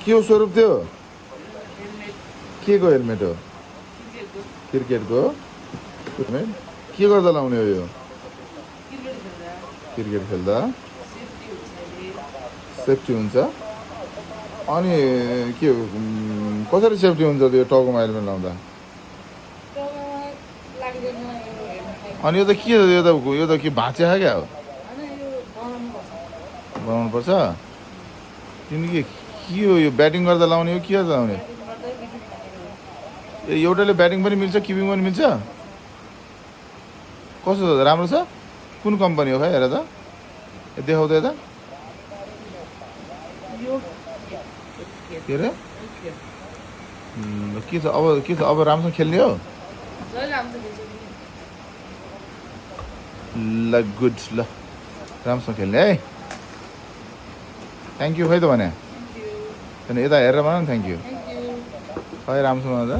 के हो स्वरूप त्यो के को हेलमेट हो क्रिकेटको हेलमेट के गर्दा लाउने हो यो क्रिकेट खेल्दा सेफ्टी हुन्छ अनि के कसरी सेफ्टी हुन्छ त्यो टाउकोमा हेलमेट लाउँदा अनि यो त के हो यो त के भाँचिया क्या हो बनाउनु पर्छ तिमी के हो यो ब्याटिङ गर्दा लाउने हो के गर्दा लाउने ए एउटाले ब्याटिङ पनि मिल्छ किपिङ पनि मिल्छ कस्तो राम्रो छ कुन कम्पनी हो खै हेर त देखाउँदा यता के अरे के छ अब राम्रोसँग खेल्ने हो ल गुड ल राम्रोसँग खेल्ने है थ्याङ्क यू खै त भने यता हेरेर भन न थ्याङ्क यू खै राम्रोसँग त